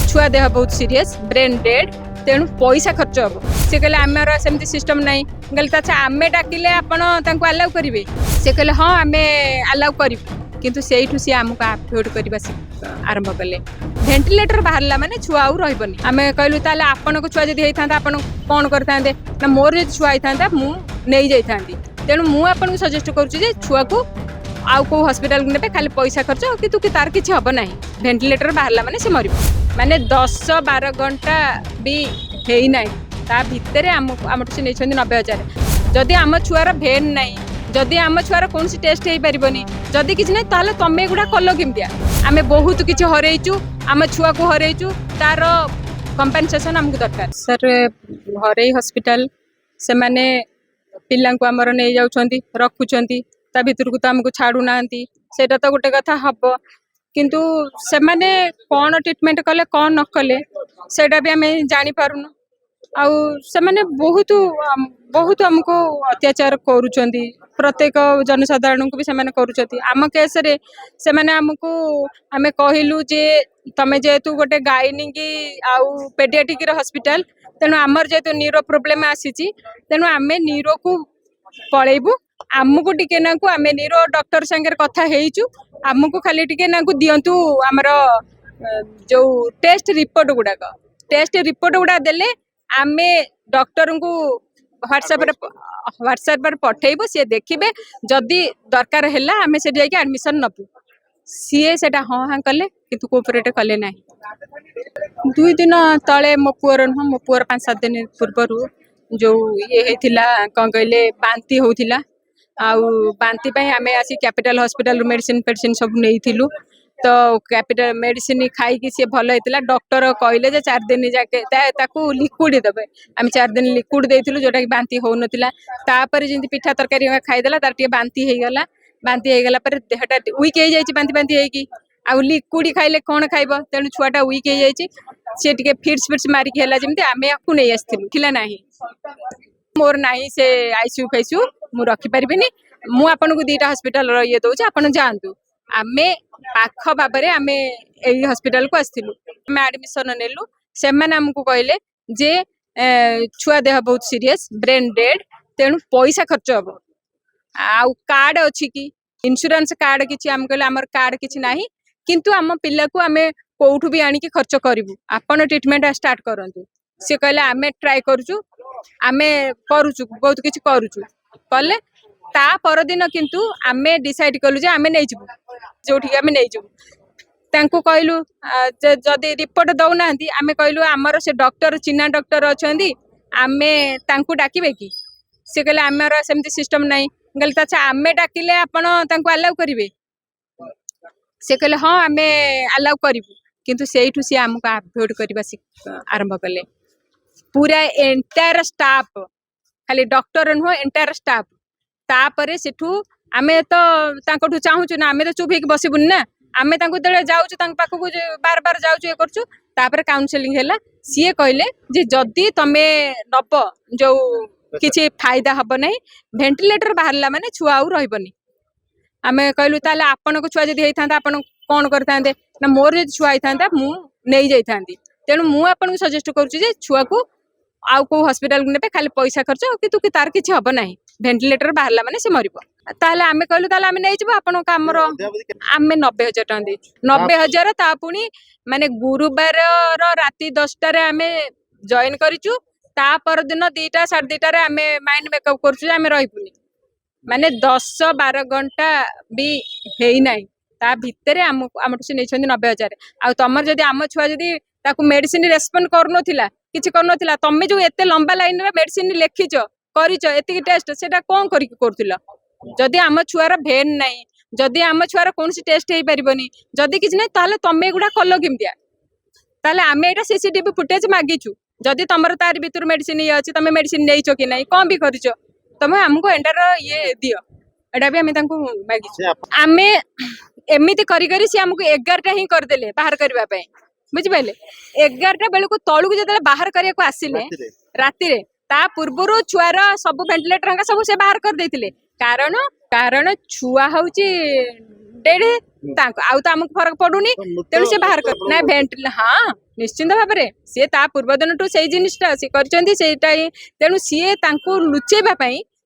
छुआ देह बहुत सीरियस ब्रेन डेड तेणु पैसा खर्च हम सी कहले आमर सेमती सिस्टम ना कहले अच्छा आम डाकिले आपण आलाउ करेंगे सी कहले हाँ आम आलाउ करूँ किंतु से सी आमको अफोर्ड करने आरंभ कले भेंटिलेटर बाहर माने छुआ आउ रही आम कहलु ताले आपण को छुआ जब होता आप कौन करते ना मोर जो छुआ होता मुझे तेणु मुझे सजेस्ट करुँचे छुआ को आउ को हॉस्पिटल ने खाली पैसा खर्च किंतु कि तार किसी हम ना भेंटिलेटर बाहर माने से मर माने 10-12 घंटा भी है ना भितर आम से नहीं 90,000 जदि आम छुआर भेन ना जदि आम छुआर कौन टेस्ट हो पारनि जदि किसी ना ताले तुम एगुड़ा कल केमतिया आम बहुत किसी हरइचु आम छुआ को हरइचु तार कंपेनसेशन आमको दरकार सर हरई हॉस्पिटल से माने पिला को आमर नहीं जाउछंती रखुछंती ता भीतर को तो आमको छाड़ू ना सेटा तो गोटे कथा हम किंतु से माने कौन ट्रीटमेंट कले कौन न कले सेटा भी आम जानी पारुनु आउ से माने बहुत बहुत हमको अत्याचार करुछंती प्रत्येक जनसाधारण को भी से करुछंती आम केस रे से माने हमको आमे कहिलु जे तमे जेतु गोटे गाइनी की आउ पेडियाट्रिक हॉस्पिटल तेणु आमर जेतु न्यूरो प्रॉब्लम आसीची तेणु आमे न्यूरो को पळेबु आमको टिके ना को आमे न्यूरो डॉक्टर संगे कथा हेइचु आमको खाली टिके ना को दियंतु हमर जो टेस्ट रिपोर्ट गुडा देले आमे डॉक्टर को व्हाट्सएप पर पठेबो सी देखिबे जदि दरकार हैला आमे से जाके एडमिशन नबु सीए सेटा हाँ हाँ कले किंतु कोऑपरेट कले ना 2 दिन तले मो पुअर नुह मो पुअर 5-7 दिन पूर्वर जो ये होता कौन कहले बांती होता आउ बांती आम आसी कैपिटल हॉस्पिटल मेडिसिन पेडिसिन सब नहीं तो कैपिटल मेडिसिन खाई सी भल होता डॉक्टर कहले 4 दिन जाके लिक्विड देवे आम 4 दिन लिक्विड देलु जोटा कि बांती हो नापर जमी पिठा तरकारी खाईदेला तार टे बांती होगला देहटा वीक हो जाए बांती होगी आउ लिक्विड खाइले कौन खाइब तेणु छुआटा वीक हो जाए सी टे फिट्स मारिक है जमी आम आपको नहीं आसला ना मोर ना से आईसीयू फैसीयू मुझे रखिपारि मु आपन को 2टा हॉस्पिटल ये दौर आप जातु आम पाख भाव आम यही हॉस्पिटल को आसलु आम एडमिशन नेलु से आमको कहले जे छुआ देह बहुत सीरियस ब्रेन डेड तेणु पैसा खर्च हम आउ कार्ड अच्छी कि इंश्योरेंस कार्ड किसी आम कहले आमर कार्ड किसी ना किंतु आम पिला को आम कौटू भी आनिकी खर्च करूँ आपन ट्रीटमेंट स्टार्ट करूँ सी कहले आम ट्राए करुचु आम करुचु बहुत किसी करुचु कले ता परदिन किंतु आमे डिसाइड कलु जे आमे नहीं जो आमे नहीं तांको कहलु जदि रिपोर्ट दौना आमे कहलु आमर से डॉक्टर चिन्हा डॉक्टर अच्छी आमे तांको डाकिबे कि से कहले आमर सेमती सिस्टम ना कहले अच्छा आम डाकिले आपण आलाउ करेंगे से कहले हाँ आम आलाउ करूँ किंतु से सी आमको अवॉइड करने आरंभ कले पूरा एंटायर स्टाफ खाली डॉक्टर नुह एंटायर स्टाफ तापर सेठू आमे तो चाहूँ ना आमे तो चुप होकर बसबुन ना आमे जाऊँ पाखक बार बार जाऊँ ये कर काउनसेलिंग है सी कहले जे जदि तमे नब जो किसी फायदा हम ना भेंटिलेटर बाहर माने छुआ आउ रही आम कहलु ताले आपण को छुआ जब होता आप कौन करते ना मोर जो छुआ होता मुझे तेणु मुझे सजेस्ट करुँचे छुआ को आउ को हॉस्पिटल ने खाली पैसा खर्च किंतु कि तार किसी हम ना भेंटिलेटर बाहर माने से मर ताले आमे कहलु ताले आमे नहीं आपण आमर आमे 90,000 टका दे 90,000 ता पुणी माने गुरुवार राति 10टा रे आमे जॉइन करिचु ता पर दिन 2टा 2:30 रे आमे माइंड मेकअप करछु आमे रहिपुनी माने 10-12 घंटा भी है ना ता भितर आम से नहीं 90,000 आ तुम जदि आम छुआ जदि मेडिसिन रेस्पॉन्ड करनोथिला किछि करनोथिला तमे जो एते लंबा लाइन रे मेडिसिन लिखिच करिच एतिक टेस्ट सेटा कोन करि करथिला जदि आम छुआर भेन नाही जदि आम छुआर कौन टेस्ट हो पारनि जदि किछि नाही ताले तमे गुडा कल केमतिया ताले आमे एटा सीसीटीवी फुटेज मागिचु जदि तमर तार भीतर मेडिसिन ये अछि तमे मेडिसिन नेइचो कि नाही कोन भी करिचो तमे हमको एंटर ये दियो एटा भी आमे तांको मागिचु आमे एमिति करी करी से हमको 11टा ही कर देले बाहर करबा पय बुझिपारे 11टा बेल को तलू जो बाहर करने को आसिले राति ता पूर्वर छुआर सब भेंटिलेटर सब से बाहर कर देथिले कारण कारण छुआ हूँ डेढ़ आउ तो आमको फरक पड़ुनी तेणु से बाहर कर ना भेंट हाँ निश्चिंत भाव में सी ता पूर्व दिन टू से जिनटा सी करटा ही तेणु सी लुचेबा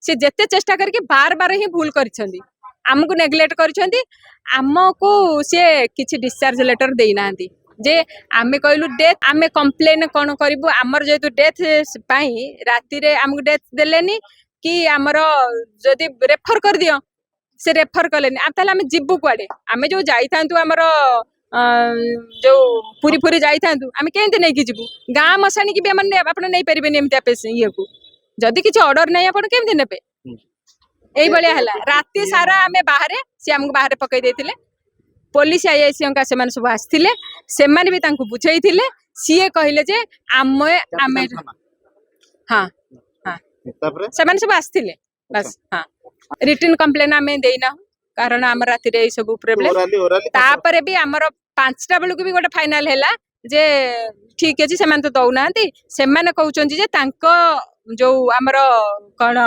सी जेते चेष्टा करके बार बार ही भूल कर आमको नेग्लेक्ट करमको सी किसी डिस्चार्ज लेटर देना जे आमे कहलु डेथ आमे कंप्लेन कौन करूँ आमर जेहेतु डेथ राति आमको डेथ देलेनी कि आमर जदि रेफर कर दियो से रेफर कलेनी ताले आमे जिबु कुआडे आमे जो जाइथांतु आमर जो पूरी पूरी जाइथांतु आमे केंते नै कि जिबु गां मसाणी की भी हमन आपण नै परिबेनी एमती ये को जदि किछि ऑर्डर नै आपण केमते नेबे एई बलिया हला राति सारा आमे बाहरे से हमको बाहरे पकई देथिले पुलिस आईआईसी से सब आसथिले से भी तांको बुझाइथिले सीए कहले जे आमे आमे हाँ हाँ से सब आसथिले बस हाँ रिटर्न कंप्लेन आमे देना कारण आम राति रे सब प्रॉब्लम तापरे भी आमर 5टा बेलू भी गोटे फाइनल हैला जे ठीक अछि सेमान तो दउनांती सेमान कहउचंती जे तांको जो आमर कोन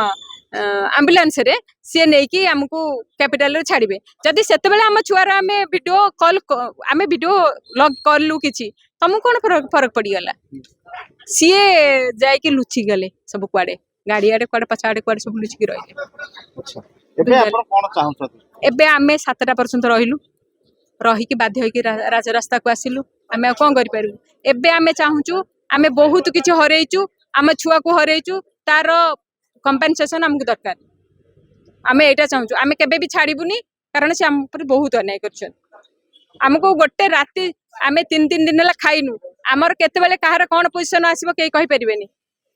एम्बुलेंस रे सी नहीं कि आमको कैपिटल छाड़े जदि से आम छुआर आम वीडियो कॉल आम वीडियो लग कलु कि तुमको कौन फरक पड़गला सी जाकि लुचि गले सब कुआडे गाड़ी आड़े कुआडे पछ आड़े कुआडे सब लुचिकी रही एबे आम 7टा पर्यंत रहिलु रहीकि बाध्य होइकि राजरास्ता को आसिलु आम कौन करूँ एबे आम चाहूँ आम बहुत किसी हरइचु आम छुआ को हरइचु तार कंपेनसेशन आमको दरकार आम यहाँ चाहूँ आम केबे भी छाड़बूनी कारण से आम पर बहुत अन्याय कर आमको गोटे राति आम 3 दिन खाइनु आमर केते कहार कौन पोजिशन आसो कई कहींपारे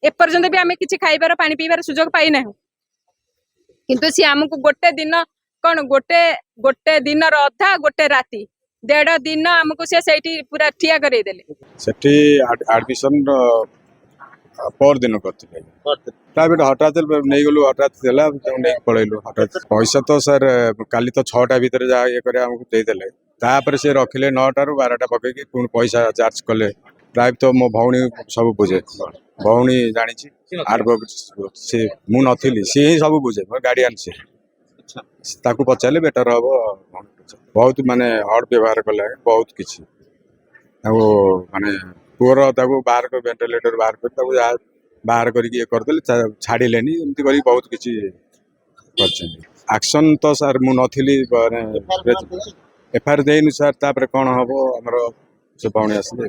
एपर्यंत भी आम किसी खाइबार पानी पीबार सुजोग पाइना किंतु सी आमको गोटे दिन कौन गोटे दिन अधा गोटे राति 1.5 दिन आमको से पूरा ठिया करदेले एडमिशन पर दिन करते प्राइवेट हठात नहीं गलु हठात नहीं पलैलु हठात पैसा तो सर काली तो 6टा भितर जहाँ ये करे हमको देदेले तापर से रखिले 9टा रू 12टा पकईकि पुणी पैसा चार्ज कले प्राइवेट तो मो भौणी सब बुझे भौणी जानी आडभोकेट से मु नथिली सी ही सब बुझे मोर गार्डियन से ताकू पचारे बेटर हम बहुत माने हर्ड व्यवहार कले बहुत किसी माने पुअर ताकू बाहर कर वेंटिलेटर बाहर कर बाहर करके करदे छाड़िले एमती कर बहुत किसी एक्शन तो सर मु नथिली एफआईआर देनु सर तापर कौन हम आमर से भौणी आसले